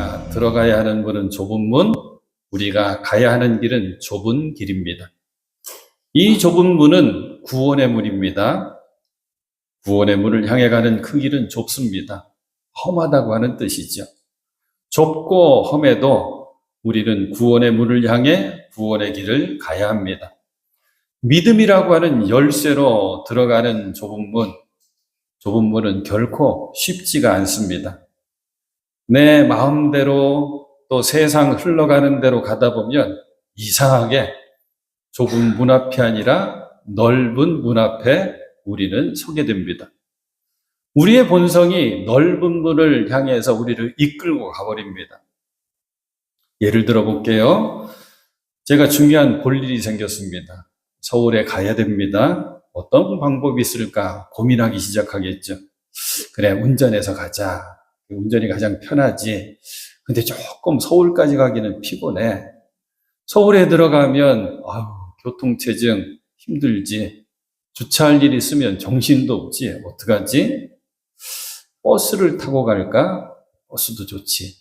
우리가 들어가야 하는 문은 좁은 문, 우리가 가야 하는 길은 좁은 길입니다. 이 좁은 문은 구원의 문입니다. 구원의 문을 향해 가는 그 길은 좁습니다. 험하다고 하는 뜻이죠. 좁고 험해도 우리는 구원의 문을 향해 구원의 길을 가야 합니다. 믿음이라고 하는 열쇠로 들어가는 좁은 문은 결코 쉽지가 않습니다. 내 마음대로 또 세상 흘러가는 대로 가다 보면 이상하게 좁은 문 앞이 아니라 넓은 문 앞에 우리는 서게 됩니다. 우리의 본성이 넓은 문을 향해서 우리를 이끌고 가버립니다. 예를 들어 볼게요. 제가 중요한 볼일이 생겼습니다. 서울에 가야 됩니다. 어떤 방법이 있을까 고민하기 시작하겠죠. 그래, 운전해서 가자. 운전이 가장 편하지. 근데 조금 서울까지 가기는 피곤해. 서울에 들어가면 교통체증 힘들지. 주차할 일 있으면 정신도 없지. 어떡하지? 버스를 타고 갈까? 버스도 좋지.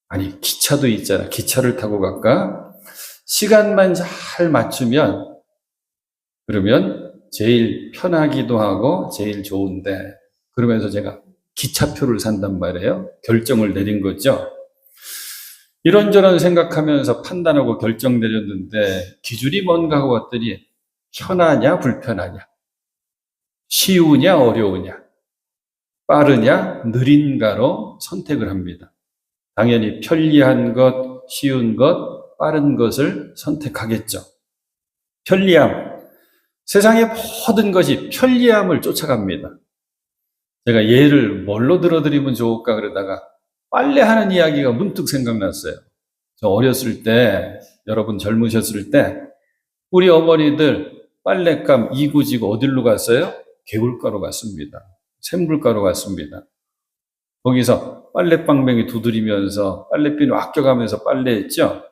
아니, 기차도 있잖아. 기차를 타고 갈까? 시간만 잘 맞추면 그러면 제일 편하기도 하고 제일 좋은데, 그러면서 제가 기차표를 산단 말이에요. 결정을 내린 거죠. 이런저런 생각하면서 판단하고 결정 내렸는데 기준이 뭔가 하고 봤더니 편하냐 불편하냐, 쉬우냐 어려우냐, 빠르냐 느린가로 선택을 합니다. 당연히 편리한 것, 쉬운 것, 빠른 것을 선택하겠죠. 편리함. 세상의 모든 것이 편리함을 쫓아갑니다. 제가 예를 뭘로 들어드리면 좋을까 그러다가 빨래하는 이야기가 문득 생각났어요. 저 어렸을 때, 여러분 젊으셨을 때 우리 어머니들 빨랫감 이고지고 어디로 갔어요? 개울가로 갔습니다. 샘물가로 갔습니다. 거기서 빨래방맹이 두드리면서 빨래비누 아껴가면서 빨래했죠.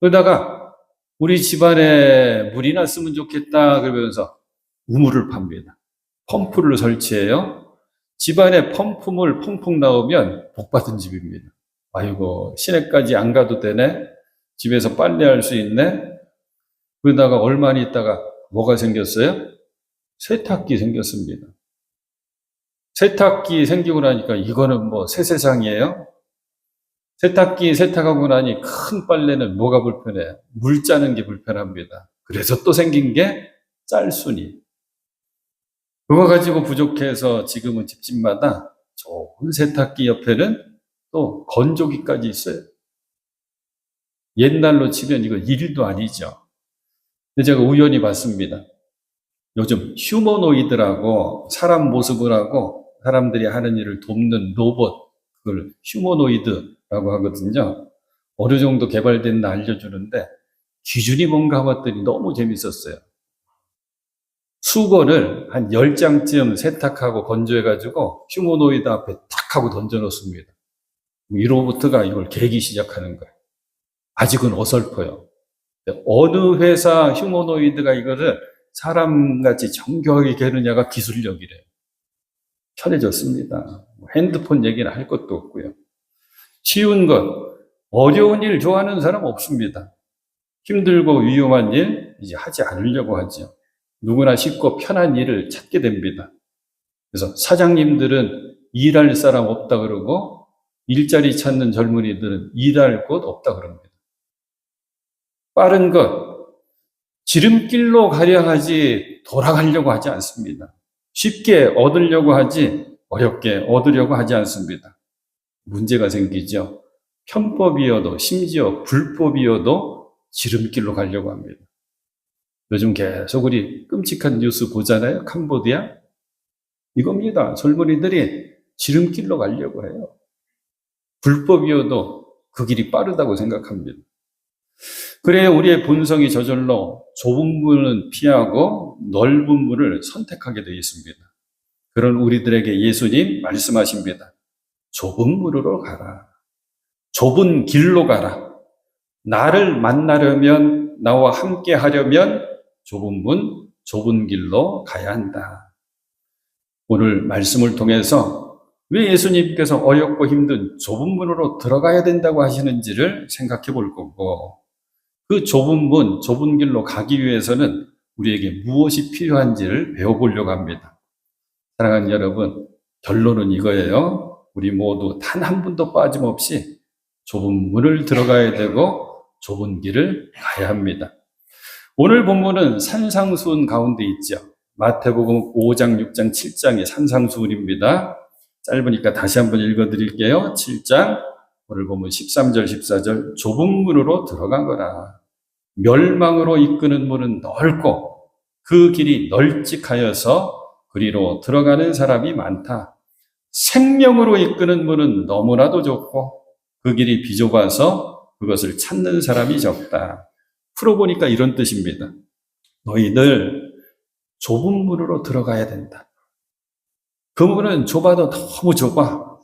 그러다가 우리 집안에 물이 났으면 좋겠다 그러면서 우물을 팝니다. 펌프를 설치해요. 집안에 펌프물 펑펑 나오면 복받은 집입니다. 아이고, 시내까지 안 가도 되네. 집에서 빨래할 수 있네. 그러다가 얼마 있다가 뭐가 생겼어요? 세탁기 생겼습니다. 세탁기 생기고 나니까 이거는 뭐 새 세상이에요? 세탁기 세탁하고 나니 큰 빨래는 뭐가 불편해요? 물 짜는 게 불편합니다. 그래서 또 생긴 게 짤순이. 그거 가지고 부족해서 지금은 집집마다 좋은 세탁기 옆에는 또 건조기까지 있어요. 옛날로 치면 이거 일도 아니죠. 근데 제가 우연히 봤습니다. 요즘 휴머노이드라고 사람 모습을 하고 사람들이 하는 일을 돕는 로봇, 그걸 휴머노이드라고 하거든요. 어느 정도 개발됐나 알려주는데 기준이 뭔가 봤더니 너무 재밌었어요. 수건을 한 10장쯤 세탁하고 건조해가지고 휴머노이드 앞에 탁 하고 던져놓습니다. 이 로봇가 이걸 개기 시작하는 거예요. 아직은 어설퍼요. 어느 회사 휴머노이드가 이거를 사람같이 정교하게 개느냐가 기술력이래요. 편해졌습니다. 핸드폰 얘기는 할 것도 없고요. 쉬운 것, 어려운 일 좋아하는 사람 없습니다. 힘들고 위험한 일 이제 하지 않으려고 하죠. 누구나 쉽고 편한 일을 찾게 됩니다. 그래서 사장님들은 일할 사람 없다 그러고 일자리 찾는 젊은이들은 일할 곳 없다 그럽니다. 빠른 것, 지름길로 가려 하지 돌아가려고 하지 않습니다. 쉽게 얻으려고 하지 어렵게 얻으려고 하지 않습니다. 문제가 생기죠. 편법이어도 심지어 불법이어도 지름길로 가려고 합니다. 요즘 계속 우리 끔찍한 뉴스 보잖아요. 캄보디아. 이겁니다. 젊은이들이 지름길로 가려고 해요. 불법이어도 그 길이 빠르다고 생각합니다. 그래야 우리의 본성이 저절로 좁은 문은 피하고 넓은 문을 선택하게 되어 있습니다. 그런 우리들에게 예수님 말씀하십니다. 좁은 문으로 가라. 좁은 길로 가라. 나를 만나려면, 나와 함께 하려면 좁은 문, 좁은 길로 가야 한다. 오늘 말씀을 통해서 왜 예수님께서 어렵고 힘든 좁은 문으로 들어가야 된다고 하시는지를 생각해 볼 거고, 그 좁은 문, 좁은 길로 가기 위해서는 우리에게 무엇이 필요한지를 배워보려고 합니다. 사랑하는 여러분, 결론은 이거예요. 우리 모두 단 한 분도 빠짐없이 좁은 문을 들어가야 되고 좁은 길을 가야 합니다. 오늘 본문은 산상수훈 가운데 있죠. 마태복음 5장, 6장, 7장이 산상수훈입니다. 짧으니까 다시 한번 읽어드릴게요. 7장, 오늘 보면 13절, 14절, 좁은 문으로 들어가거라. 멸망으로 이끄는 문은 넓고 그 길이 널찍하여서 그리로 들어가는 사람이 많다. 생명으로 이끄는 문은 너무나도 좁고 그 길이 비좁아서 그것을 찾는 사람이 적다. 풀어보니까 이런 뜻입니다. 너희들 좁은 문으로 들어가야 된다. 그 문은 좁아도 너무 좁아.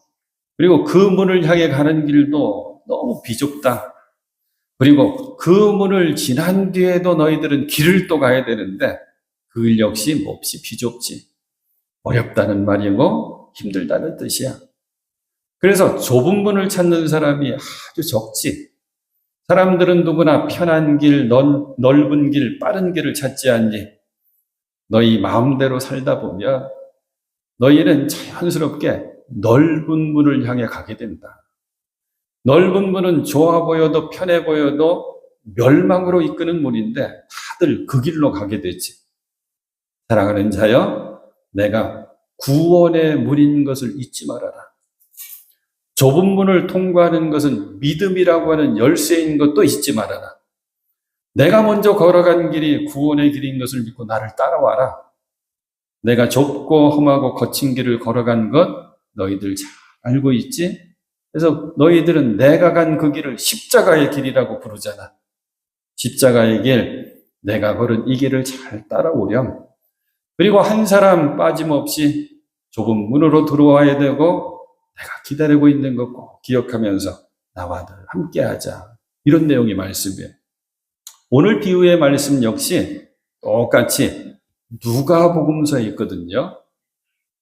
그리고 그 문을 향해 가는 길도 너무 비좁다. 그리고 그 문을 지난 뒤에도 너희들은 길을 또 가야 되는데 그 길 역시 몹시 비좁지. 어렵다는 말이고 힘들다는 뜻이야. 그래서 좁은 문을 찾는 사람이 아주 적지. 사람들은 누구나 편한 길, 넓은 길, 빠른 길을 찾지 않니? 너희 마음대로 살다 보면 너희는 자연스럽게 넓은 문을 향해 가게 된다. 넓은 문은 좋아 보여도 편해 보여도 멸망으로 이끄는 문인데 다들 그 길로 가게 되지. 사랑하는 자여, 내가 구원의 문인 것을 잊지 말아라. 좁은 문을 통과하는 것은 믿음이라고 하는 열쇠인 것도 잊지 말아라. 내가 먼저 걸어간 길이 구원의 길인 것을 믿고 나를 따라와라. 내가 좁고 험하고 거친 길을 걸어간 것 너희들 잘 알고 있지? 그래서 너희들은 내가 간 그 길을 십자가의 길이라고 부르잖아. 십자가의 길, 내가 걸은 이 길을 잘 따라오렴. 그리고 한 사람 빠짐없이 좁은 문으로 들어와야 되고 내가 기다리고 있는 거 꼭 기억하면서 나와 늘 함께하자. 이런 내용의 말씀이에요. 오늘 비유의 말씀 역시 똑같이 누가복음서에 있거든요.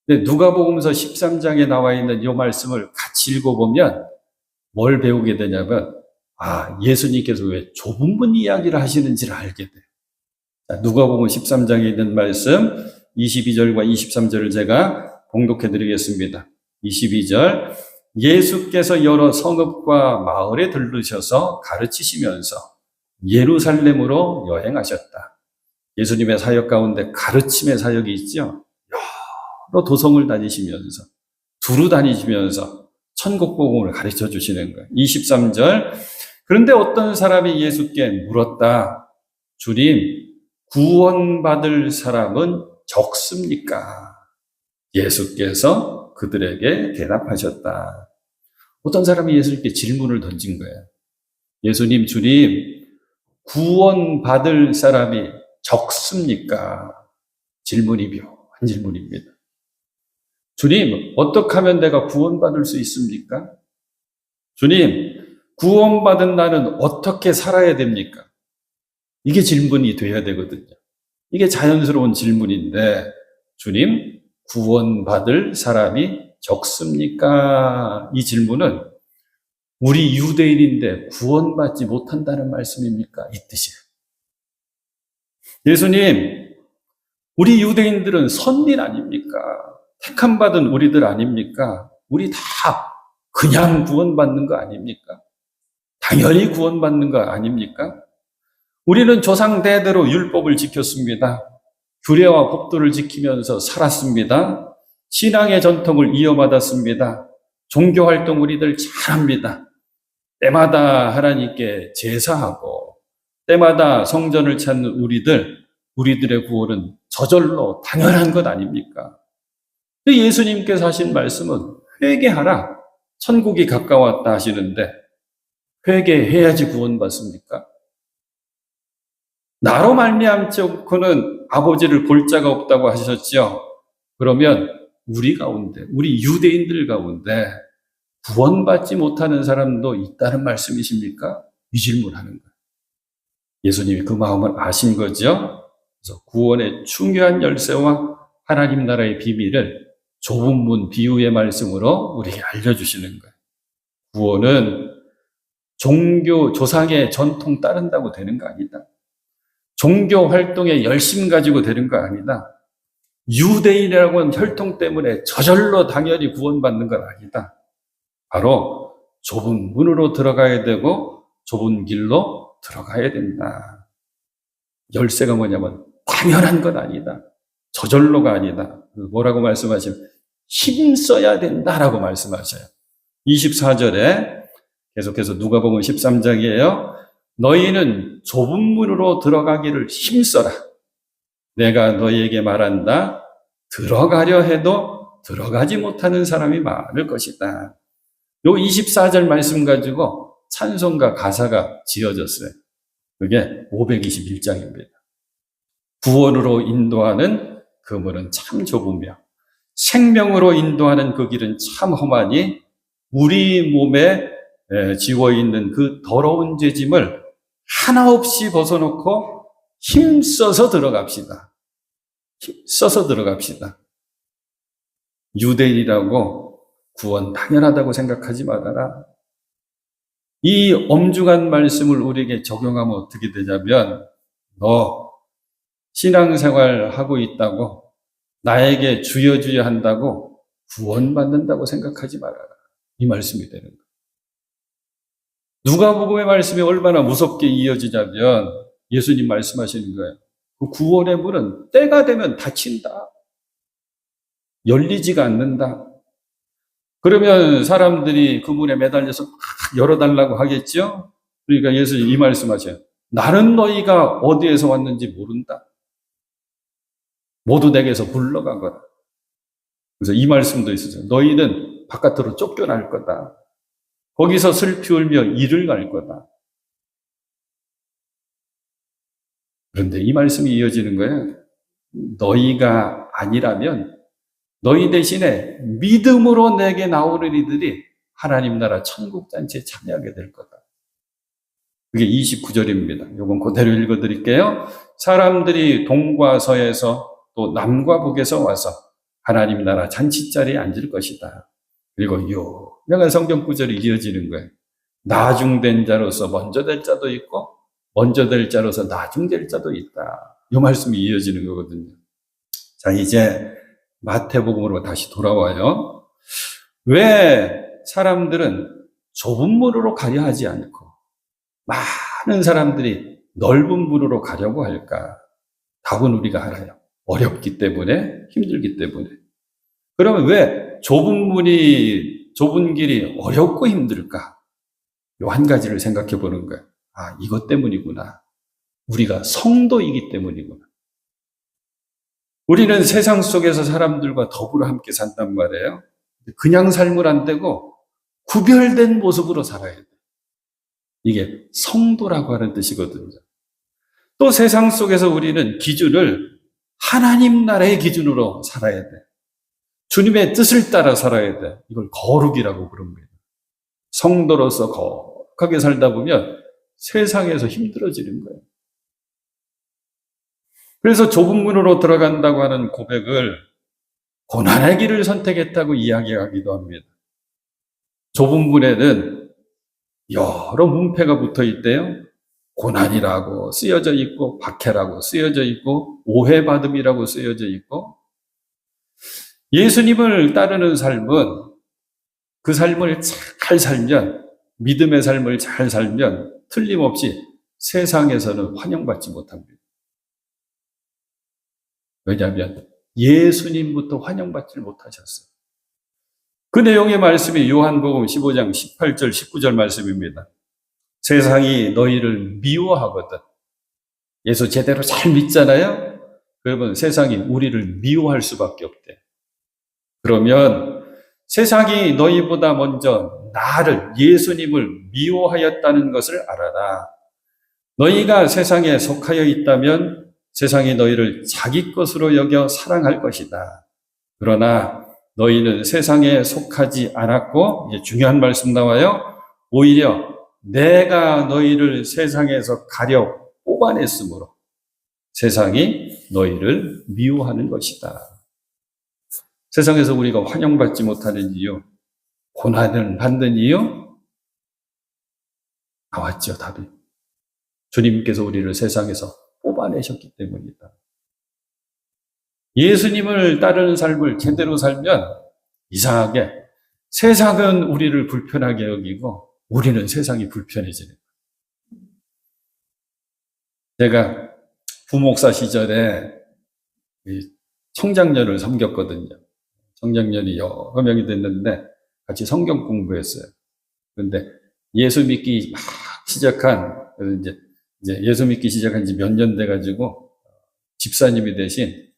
근데 누가복음서 13장에 나와 있는 이 말씀을 같이 읽어보면 뭘 배우게 되냐면 예수님께서 왜 좁은 문 이야기를 하시는지를 알게 돼요. 누가복음 13장에 있는 말씀 22절과 23절을 제가 봉독해 드리겠습니다. 22절, 예수께서 여러 성읍과 마을에 들르셔서 가르치시면서 예루살렘으로 여행하셨다. 예수님의 사역 가운데 가르침의 사역이 있죠. 여러 도성을 다니시면서 두루 다니시면서 천국 복음을 가르쳐 주시는 거예요. 23절, 그런데 어떤 사람이 예수께 물었다. 주님, 구원받을 사람은 적습니까? 예수께서 그들에게 대답하셨다. 어떤 사람이 예수님께 질문을 던진 거예요. 예수님, 주님, 구원받을 사람이 적습니까? 질문이 묘한 질문입니다. 주님, 어떻게 하면 내가 구원받을 수 있습니까? 주님, 구원받은 나는 어떻게 살아야 됩니까? 이게 질문이 돼야 되거든요. 이게 자연스러운 질문인데, 주님, 구원받을 사람이 적습니까? 이 질문은 우리 유대인인데 구원받지 못한다는 말씀입니까? 이 뜻이에요. 예수님, 우리 유대인들은 선민 아닙니까? 택함 받은 우리들 아닙니까? 우리 다 그냥 구원받는 거 아닙니까? 당연히 구원받는 거 아닙니까? 우리는 조상 대대로 율법을 지켰습니다. 규례와 법도를 지키면서 살았습니다. 신앙의 전통을 이어받았습니다. 종교활동 우리들 잘합니다. 때마다 하나님께 제사하고 때마다 성전을 찾는 우리들의 구원은 저절로 당연한 것 아닙니까? 예수님께서 하신 말씀은 회개하라. 천국이 가까웠다 하시는데 회개해야지 구원받습니까? 나로 말미암지 않고는 아버지를 볼 자가 없다고 하셨죠. 그러면 우리 가운데, 우리 유대인들 가운데 구원받지 못하는 사람도 있다는 말씀이십니까? 이 질문하는 거예요. 예수님이 그 마음을 아신 거죠. 그래서 구원의 중요한 열쇠와 하나님 나라의 비밀을 좁은 문 비유의 말씀으로 우리에게 알려주시는 거예요. 구원은 종교, 조상의 전통 따른다고 되는 거 아니다. 종교 활동에 열심 가지고 되는 거 아니다. 유대인이라고 하는 혈통 때문에 저절로 당연히 구원받는 건 아니다. 바로 좁은 문으로 들어가야 되고 좁은 길로 들어가야 된다. 열쇠가 뭐냐면 당연한 건 아니다. 저절로가 아니다. 뭐라고 말씀하시면 힘써야 된다라고 말씀하셔요. 24절에 계속해서 누가복음 13장이에요. 너희는 좁은 문으로 들어가기를 힘써라. 내가 너희에게 말한다. 들어가려 해도 들어가지 못하는 사람이 많을 것이다. 요 24절 말씀 가지고 찬송가 가사가 지어졌어요. 그게 521장입니다. 구원으로 인도하는 그 문은 참 좁으며 생명으로 인도하는 그 길은 참 험하니 우리 몸에 지워있는 그 더러운 죄짐을 하나 없이 벗어놓고 힘써서 들어갑시다. 힘써서 들어갑시다. 유대인이라고 구원 당연하다고 생각하지 말아라. 이 엄중한 말씀을 우리에게 적용하면 어떻게 되냐면 너 신앙생활 하고 있다고 나에게 주여 주여 한다고 구원받는다고 생각하지 말아라. 이 말씀이 되는 거예요. 누가복음의 말씀이 얼마나 무섭게 이어지냐면 예수님 말씀하시는 거예요. 그 구원의 문은 때가 되면 닫힌다. 열리지가 않는다. 그러면 사람들이 그 문에 매달려서 막 열어달라고 하겠죠? 그러니까 예수님 이 말씀하셔요. 나는 너희가 어디에서 왔는지 모른다. 모두 내게서 물러가거라. 그래서 이 말씀도 있어요. 너희는 바깥으로 쫓겨날 거다. 거기서 슬피 울며 이를 갈 거다. 그런데 이 말씀이 이어지는 거예요. 너희가 아니라면 너희 대신에 믿음으로 내게 나오는 이들이 하나님 나라 천국 잔치에 참여하게 될 거다. 그게 29절입니다. 이건 그대로 읽어드릴게요. 사람들이 동과 서에서 또 남과 북에서 와서 하나님 나라 잔치자리에 앉을 것이다. 그리고 유명한 성경 구절이 이어지는 거예요. 나중된 자로서 먼저 될 자도 있고 먼저 될 자로서 나중될 자도 있다. 이 말씀이 이어지는 거거든요. 자, 이제 마태복음으로 다시 돌아와요. 왜 사람들은 좁은 문으로 가려 하지 않고 많은 사람들이 넓은 문으로 가려고 할까? 답은 우리가 알아요. 어렵기 때문에, 힘들기 때문에. 그러면 왜 좁은 길이 어렵고 힘들까? 요 한 가지를 생각해 보는 거예요. 아, 이것 때문이구나. 우리가 성도이기 때문이구나. 우리는 세상 속에서 사람들과 더불어 함께 산단 말이에요. 그냥 삶을 안 되고 구별된 모습으로 살아야 돼. 이게 성도라고 하는 뜻이거든요. 또 세상 속에서 우리는 기준을 하나님 나라의 기준으로 살아야 돼. 주님의 뜻을 따라 살아야 돼. 이걸 거룩이라고 부릅니다. 성도로서 거룩하게 살다 보면 세상에서 힘들어지는 거예요. 그래서 좁은 문으로 들어간다고 하는 고백을 고난의 길을 선택했다고 이야기하기도 합니다. 좁은 문에는 여러 문패가 붙어 있대요. 고난이라고 쓰여져 있고, 박해라고 쓰여져 있고, 오해받음이라고 쓰여져 있고, 예수님을 따르는 삶은 그 삶을 잘 살면, 믿음의 삶을 잘 살면 틀림없이 세상에서는 환영받지 못합니다. 왜냐하면 예수님부터 환영받지 못하셨어요. 그 내용의 말씀이 요한복음 15장 18절 19절 말씀입니다. 세상이 너희를 미워하거든. 예수 제대로 잘 믿잖아요? 그러면 세상이 우리를 미워할 수밖에 없대. 그러면 세상이 너희보다 먼저 나를, 예수님을 미워하였다는 것을 알아라. 너희가 세상에 속하여 있다면 세상이 너희를 자기 것으로 여겨 사랑할 것이다. 그러나 너희는 세상에 속하지 않았고, 이제 중요한 말씀 나와요. 오히려 내가 너희를 세상에서 가려 뽑아냈으므로 세상이 너희를 미워하는 것이다. 세상에서 우리가 환영받지 못하는 이유, 고난을 받는 이유? 나왔죠, 답이. 주님께서 우리를 세상에서 뽑아내셨기 때문이다. 예수님을 따르는 삶을 제대로 살면 이상하게 세상은 우리를 불편하게 여기고 우리는 세상이 불편해지는 거예요. 제가 부목사 시절에 청장년을 섬겼거든요. 청장년이 여러 명이 됐는데 같이 성경 공부했어요. 그런데 예수 믿기 막 시작한, 이제 예수 믿기 시작한 지 몇 년 돼가지고 집사님이 대신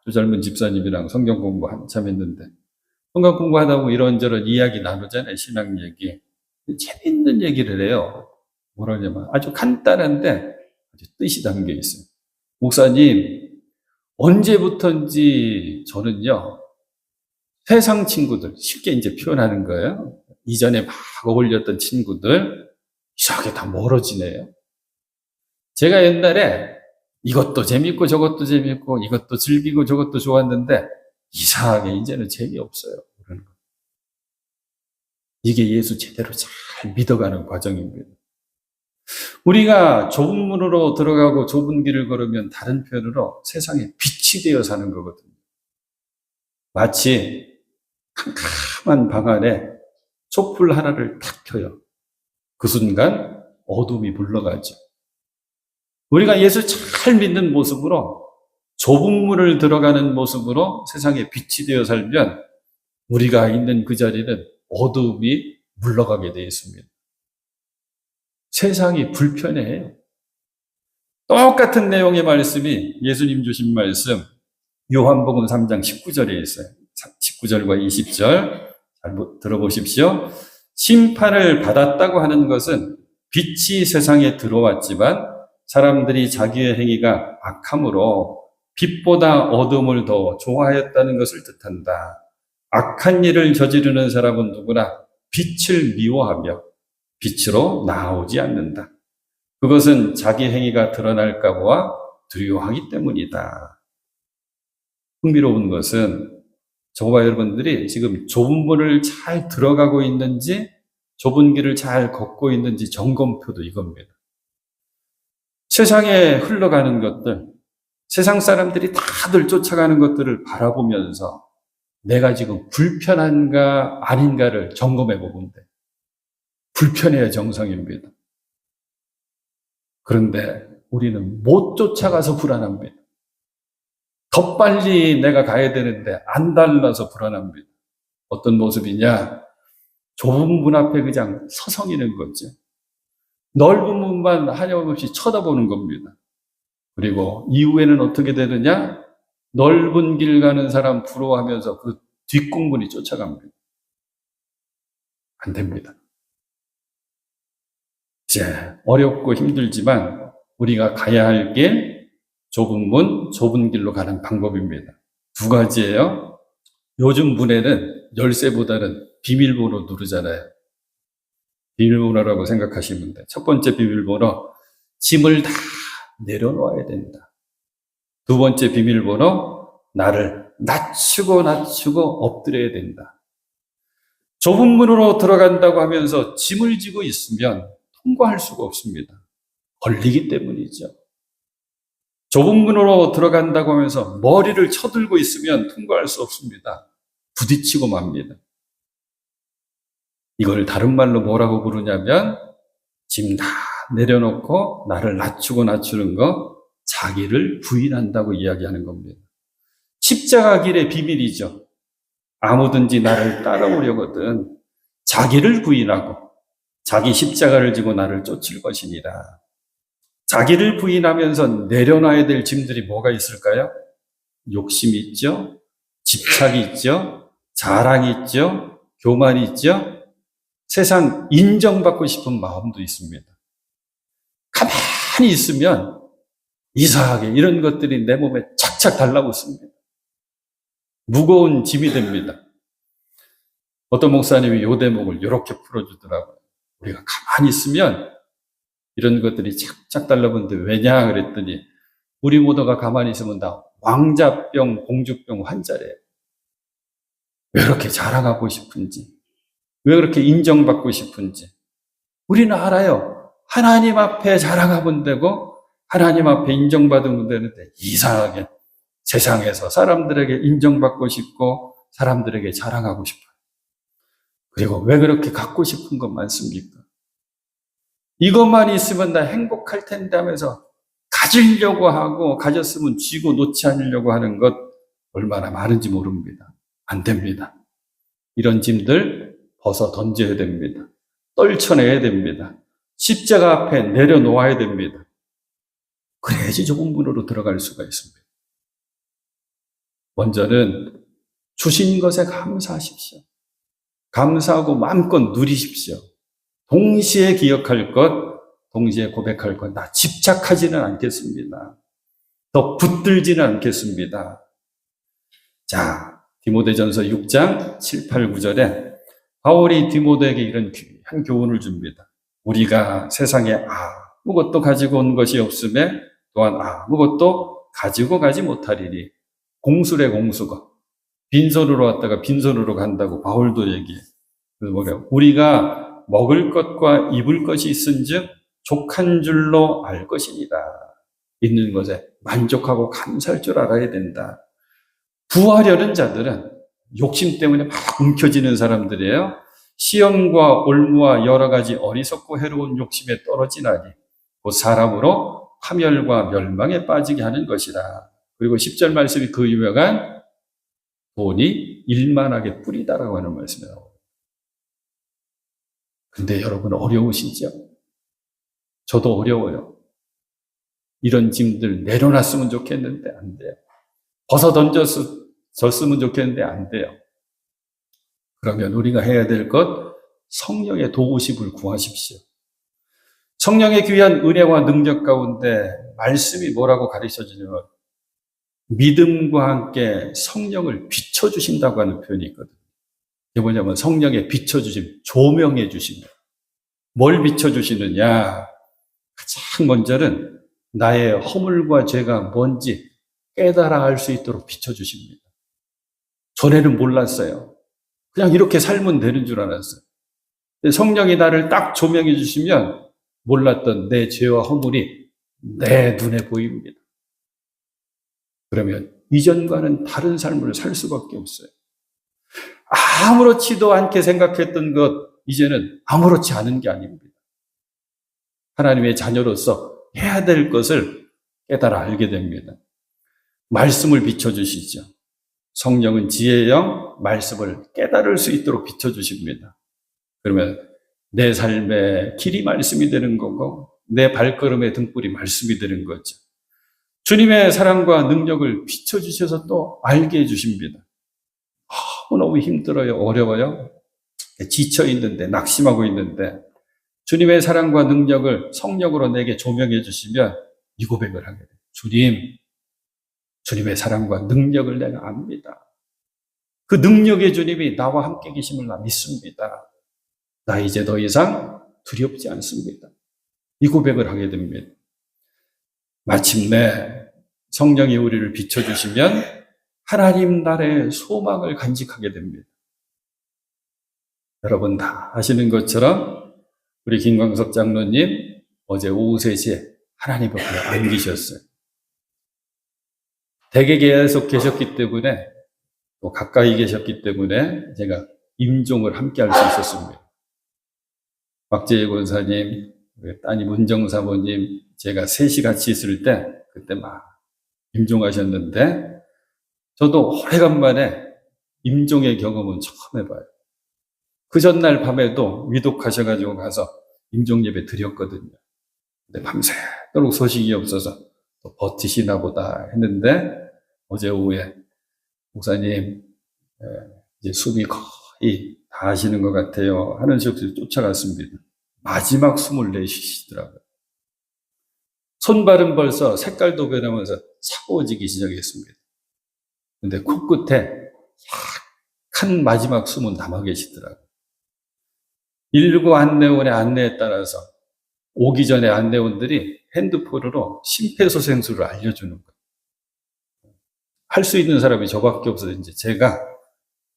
아주 젊은 집사님이랑 성경 공부 한참 했는데, 성경 공부하다 보면 이런저런 이야기 나누잖아요. 신앙 얘기. 재밌는 얘기를 해요. 뭐라 그러냐면 아주 간단한데 아주 뜻이 담겨 있어요. 목사님, 언제부턴지 저는요, 세상 친구들, 쉽게 이제 표현하는 거예요. 이전에 막 어울렸던 친구들, 이상하게 다 멀어지네요. 제가 옛날에 이것도 재밌고 저것도 재밌고 이것도 즐기고 저것도 좋았는데 이상하게 이제는 재미없어요. 그러는 거. 이게 예수 제대로 잘 믿어가는 과정입니다. 우리가 좁은 문으로 들어가고 좁은 길을 걸으면 다른 표현으로 세상에 빛이 되어 사는 거거든요. 마치 캄캄한 방 안에 촛불 하나를 탁 켜요. 그 순간 어둠이 물러가죠. 우리가 예수 잘 믿는 모습으로 좁은 문을 들어가는 모습으로 세상에 빛이 되어 살면 우리가 있는 그 자리는 어둠이 물러가게 되어 있습니다. 세상이 불편해요. 똑같은 내용의 말씀이 예수님 주신 말씀 요한복음 3장 19절에 있어요. 19절과 20절 잘 들어보십시오. 심판을 받았다고 하는 것은 빛이 세상에 들어왔지만 사람들이 자기의 행위가 악함으로 빛보다 어둠을 더 좋아하였다는 것을 뜻한다. 악한 일을 저지르는 사람은 누구나 빛을 미워하며 빛으로 나오지 않는다. 그것은 자기 행위가 드러날까 보아 두려워하기 때문이다. 흥미로운 것은 저와 여러분들이 지금 좁은 문을 잘 들어가고 있는지 좁은 길을 잘 걷고 있는지 점검표도 이겁니다. 세상에 흘러가는 것들, 세상 사람들이 다들 쫓아가는 것들을 바라보면서 내가 지금 불편한가 아닌가를 점검해 보면 돼. 불편해야 정상입니다. 그런데 우리는 못 쫓아가서 불안합니다. 더 빨리 내가 가야 되는데 안 달라서 불안합니다. 어떤 모습이냐? 좁은 문 앞에 그냥 서성이는 거죠. 넓은 문만 하염없이 쳐다보는 겁니다. 그리고 이후에는 어떻게 되느냐? 넓은 길 가는 사람 부러워하면서 그 뒷공문이 쫓아갑니다. 안 됩니다. 이제 어렵고 힘들지만 우리가 가야 할 길, 좁은 문, 좁은 길로 가는 방법입니다. 두 가지예요. 요즘 문에는 열쇠보다는 비밀번호 누르잖아요. 비밀번호라고 생각하시면 돼요. 첫 번째 비밀번호, 짐을 다 내려놓아야 된다. 두 번째 비밀번호, 나를 낮추고 엎드려야 된다. 좁은 문으로 들어간다고 하면서 짐을 지고 있으면 통과할 수가 없습니다. 걸리기 때문이죠. 좁은 문으로 들어간다고 하면서 머리를 쳐들고 있으면 통과할 수 없습니다. 부딪히고 맙니다. 이걸 다른 말로 뭐라고 부르냐면 짐 다 내려놓고 나를 낮추는 거, 자기를 부인한다고 이야기하는 겁니다. 십자가 길의 비밀이죠. 아무든지 나를 따라오려거든 자기를 부인하고 자기 십자가를 지고 나를 쫓을 것이니라. 자기를 부인하면서 내려놔야 될 짐들이 뭐가 있을까요? 욕심이 있죠. 집착이 있죠. 자랑이 있죠. 교만이 있죠. 세상 인정받고 싶은 마음도 있습니다. 가만히 있으면 이상하게 이런 것들이 내 몸에 착착 달라붙습니다. 무거운 짐이 됩니다. 어떤 목사님이 이 대목을 이렇게 풀어주더라고요. 우리가 가만히 있으면 이런 것들이 착착 달라붙는데 왜냐 그랬더니 우리 모두가 가만히 있으면 다 왕자병, 공주병 환자래요. 왜 그렇게 자랑하고 싶은지, 왜 그렇게 인정받고 싶은지 우리는 알아요. 하나님 앞에 자랑하면 되고 하나님 앞에 인정받으면 되는데 이상하게 세상에서 사람들에게 인정받고 싶고 사람들에게 자랑하고 싶어요. 그리고 왜 그렇게 갖고 싶은 것 많습니까? 이것만 있으면 나 행복할 텐데 하면서 가지려고 하고 가졌으면 쥐고 놓지 않으려고 하는 것 얼마나 많은지 모릅니다. 안 됩니다. 이런 짐들 벗어 던져야 됩니다. 떨쳐내야 됩니다. 십자가 앞에 내려놓아야 됩니다. 그래야지 좁은 문으로 들어갈 수가 있습니다. 먼저는 주신 것에 감사하십시오. 감사하고 마음껏 누리십시오. 동시에 기억할 것, 동시에 고백할 것, 나 집착하지는 않겠습니다. 더 붙들지는 않겠습니다. 자, 디모데전서 6장 7, 8, 9절에 바울이 디모데에게 이런 귀한 교훈을 줍니다. 우리가 세상에 아무것도 가지고 온 것이 없음에 또한 아무것도 가지고 가지 못하리니 공수래 공수가 빈손으로 왔다가 빈손으로 간다고 바울도 얘기해. 우리가 먹을 것과 입을 것이 있은즉 족한 줄로 알 것이니라. 있는 것에 만족하고 감사할 줄 알아야 된다. 부하려는 자들은 욕심 때문에 막 움켜쥐는 사람들이에요. 시험과 올무와 여러 가지 어리석고 해로운 욕심에 떨어지나니 곧 사람으로 파멸과 멸망에 빠지게 하는 것이라. 그리고 10절 말씀이 그 유명한 돈이 일만하게 뿌리다라고 하는 말씀이에요. 근데 여러분 어려우시죠? 저도 어려워요. 이런 짐들 내려놨으면 좋겠는데 안 돼요. 벗어 던졌으면 좋겠는데 안 돼요. 그러면 우리가 해야 될 것, 성령의 도우심을 구하십시오. 성령의 귀한 은혜와 능력 가운데 말씀이 뭐라고 가르쳐주냐면 믿음과 함께 성령을 비춰주신다고 하는 표현이 있거든요. 이게 뭐냐면 성령의 비춰주심, 조명해 주십니다. 뭘 비춰주시느냐? 가장 먼저는 나의 허물과 죄가 뭔지 깨달아 알 수 있도록 비춰주십니다. 전에는 몰랐어요. 그냥 이렇게 살면 되는 줄 알았어요. 성령이 나를 딱 조명해 주시면 몰랐던 내 죄와 허물이 내 눈에 보입니다. 그러면 이전과는 다른 삶을 살 수밖에 없어요. 아무렇지도 않게 생각했던 것, 이제는 아무렇지 않은 게 아닙니다. 하나님의 자녀로서 해야 될 것을 깨달아 알게 됩니다. 말씀을 비춰주시죠. 성령은 지혜의 영, 말씀을 깨달을 수 있도록 비춰주십니다. 그러면 내 삶의 길이 말씀이 되는 거고 내 발걸음의 등불이 말씀이 되는 거죠. 주님의 사랑과 능력을 비춰주셔서 또 알게 해주십니다. 너무 힘들어요. 어려워요. 지쳐 있는데, 낙심하고 있는데 주님의 사랑과 능력을 성령으로 내게 조명해 주시면 이 고백을 하게 돼요. 주님의 사랑과 능력을 내가 압니다. 그 능력의 주님이 나와 함께 계심을 나 믿습니다. 나 이제 더 이상 두렵지 않습니다. 이 고백을 하게 됩니다. 마침내 성령이 우리를 비춰주시면 하나님 나라의 소망을 간직하게 됩니다. 여러분 다 아시는 것처럼 우리 김광석 장로님 어제 오후 3시에 하나님 앞에 안 계셨어요. 댁에 계속 계셨기 때문에 또 가까이 계셨기 때문에 제가 임종을 함께 할 수 있었습니다. 박재희 권사님, 따님 은정 사모님, 제가 셋이 같이 있을 때 그때 막 임종하셨는데 저도 오래간만에 임종의 경험은 처음 해봐요. 그 전날 밤에도 위독하셔가지고 가서 임종 예배 드렸거든요. 근데 밤새도록 소식이 없어서 또 버티시나 보다 했는데 어제 오후에 목사님 이제 숨이 거의 다 하시는 것 같아요 하는 식으로 쫓아갔습니다. 마지막 숨을 내쉬시더라고요. 손발은 벌써 색깔도 변하면서 차가워지기 시작했습니다. 근데 코끝에 약한 마지막 숨은 남아 계시더라고요. 119 안내원의 안내에 따라서 오기 전에 안내원들이 핸드폰으로 심폐소생술을 알려주는 거예요. 할 수 있는 사람이 저밖에 없어서 이제 제가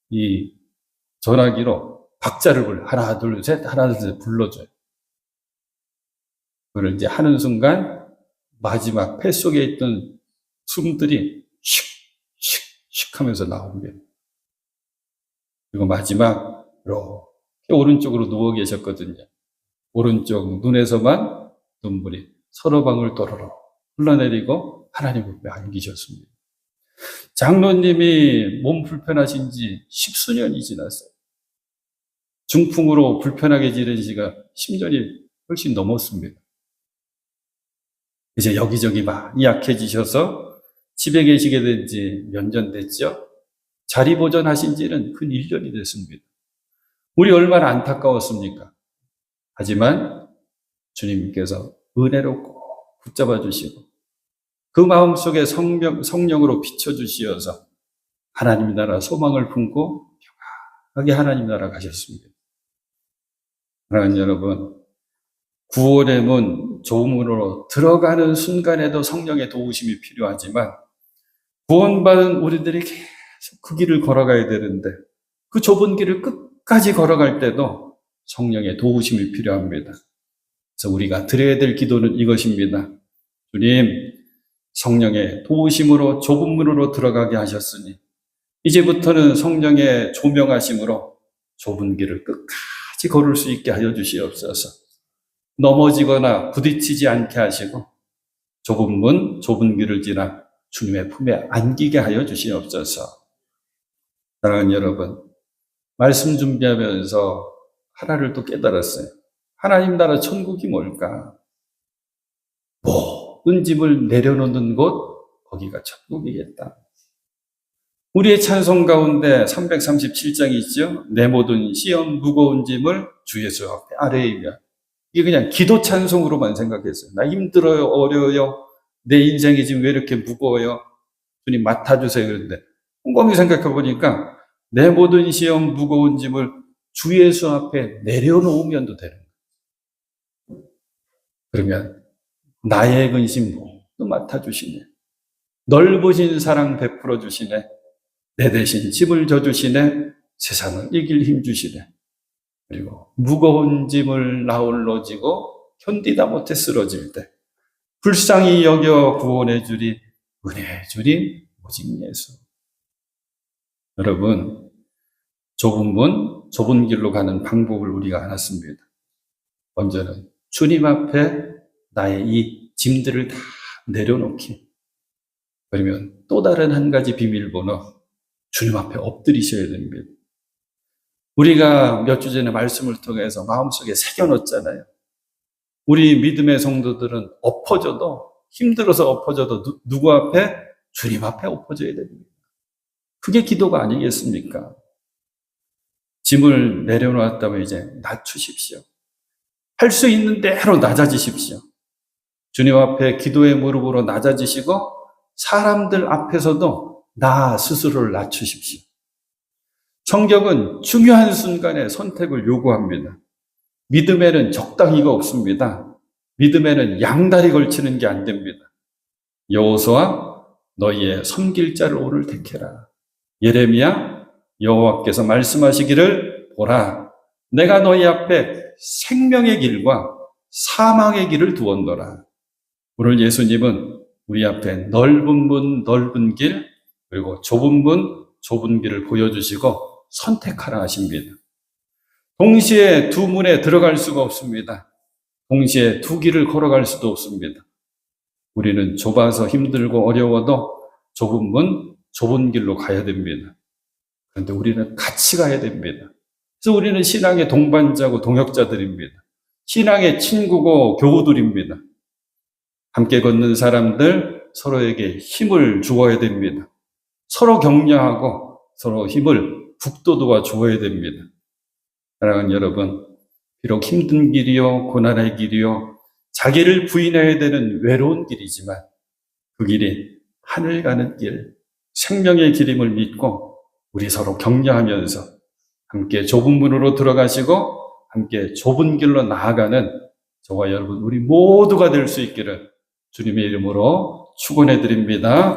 이 전화기로 박자를 하나, 둘, 셋, 하나, 둘, 셋 불러줘요. 그걸 이제 하는 순간 마지막 폐 속에 있던 숨들이 슉, 슉, 슉 하면서 나옵니다. 그리고 마지막 이렇게 오른쪽으로 누워 계셨거든요. 오른쪽 눈에서만 눈물이 서너 방울 또로록 흘러내리고 하나님 앞에 안기셨습니다. 장로님이 몸 불편하신 지 10수년이 지났어요. 중풍으로 불편하게 지낸 지가 10년이 훨씬 넘었습니다. 이제 여기저기 많이 약해지셔서 집에 계시게 된 지 몇 년 됐죠? 자리 보존하신 지는 근 1년이 됐습니다. 우리 얼마나 안타까웠습니까? 하지만 주님께서 은혜로 꼭 붙잡아 주시고 그 마음속에 성령으로 비춰주시어서 하나님 나라 소망을 품고 평안하게 하나님 나라 가셨습니다. 사랑하는 여러분, 구원의 문 조문으로 들어가는 순간에도 성령의 도우심이 필요하지만 구원받은 우리들이 계속 그 길을 걸어가야 되는데 그 좁은 길을 끝까지 걸어갈 때도 성령의 도우심이 필요합니다. 그래서 우리가 드려야 될 기도는 이것입니다. 주님, 성령의 도우심으로 좁은 문으로 들어가게 하셨으니 이제부터는 성령의 조명하심으로 좁은 길을 끝까지 걸을 수 있게 하여 주시옵소서. 넘어지거나 부딪히지 않게 하시고 좁은 문, 좁은 길을 지나 주님의 품에 안기게 하여 주시옵소서. 사랑하는 여러분, 말씀 준비하면서 하나를 또 깨달았어요. 하나님 나라 천국이 뭘까? 모든 짐을 내려놓는 곳, 거기가 천국이겠다. 우리의 찬송 가운데 337장이 있죠. 내 모든 시험 무거운 짐을 주 예수 앞에 아뢰이며, 이게 그냥 기도 찬송으로만 생각했어요. 나 힘들어요, 어려워요, 내 인생이 지금 왜 이렇게 무거워요, 주님 맡아주세요. 그런데 곰곰이 생각해 보니까 내 모든 시험 무거운 짐을 주 예수 앞에 내려놓으면도 되는 거예요. 그러면 나의 근심 모두 맡아주시네, 넓으신 사랑 베풀어 주시네, 내 대신 짐을 져주시네, 세상을 이길 힘 주시네, 그리고 무거운 짐을 나 홀로 지고 견디다 못해 쓰러질 때 불쌍히 여겨 구원해 주리, 은혜해 주리 오직 예수. 여러분, 좁은 문, 좁은 길로 가는 방법을 우리가 알았습니다. 먼저는 주님 앞에 나의 이 짐들을 다 내려놓기. 그러면 또 다른 한 가지 비밀번호, 주님 앞에 엎드리셔야 됩니다. 우리가 몇 주 전에 말씀을 통해서 마음속에 새겨놓았잖아요. 우리 믿음의 성도들은 엎어져도, 힘들어서 엎어져도 누구 앞에? 주님 앞에 엎어져야 됩니다. 그게 기도가 아니겠습니까? 짐을 내려놓았다면 이제 낮추십시오. 할 수 있는 대로 낮아지십시오. 주님 앞에 기도의 무릎으로 낮아지시고 사람들 앞에서도 나 스스로를 낮추십시오. 성경은 중요한 순간에 선택을 요구합니다. 믿음에는 적당히가 없습니다. 믿음에는 양다리 걸치는 게 안 됩니다. 여호수아, 너희의 섬길 자를 오늘 택해라. 예레미야, 여호와께서 말씀하시기를 보라, 내가 너희 앞에 생명의 길과 사망의 길을 두었노라. 오늘 예수님은 우리 앞에 넓은 문, 넓은 길, 그리고 좁은 문, 좁은 길을 보여주시고 선택하라 하십니다. 동시에 두 문에 들어갈 수가 없습니다. 동시에 두 길을 걸어갈 수도 없습니다. 우리는 좁아서 힘들고 어려워도 좁은 문, 좁은 길로 가야 됩니다. 그런데 우리는 같이 가야 됩니다. 그래서 우리는 신앙의 동반자고 동역자들입니다. 신앙의 친구고 교우들입니다. 함께 걷는 사람들 서로에게 힘을 주어야 됩니다. 서로 격려하고 서로 힘을 북돋워 주어야 됩니다. 사랑하는 여러분, 비록 힘든 길이요, 고난의 길이요, 자기를 부인해야 되는 외로운 길이지만 그 길이 하늘 가는 길, 생명의 길임을 믿고 우리 서로 격려하면서 함께 좁은 문으로 들어가시고 함께 좁은 길로 나아가는 저와 여러분 우리 모두가 될 수 있기를 주님의 이름으로 축원해 드립니다.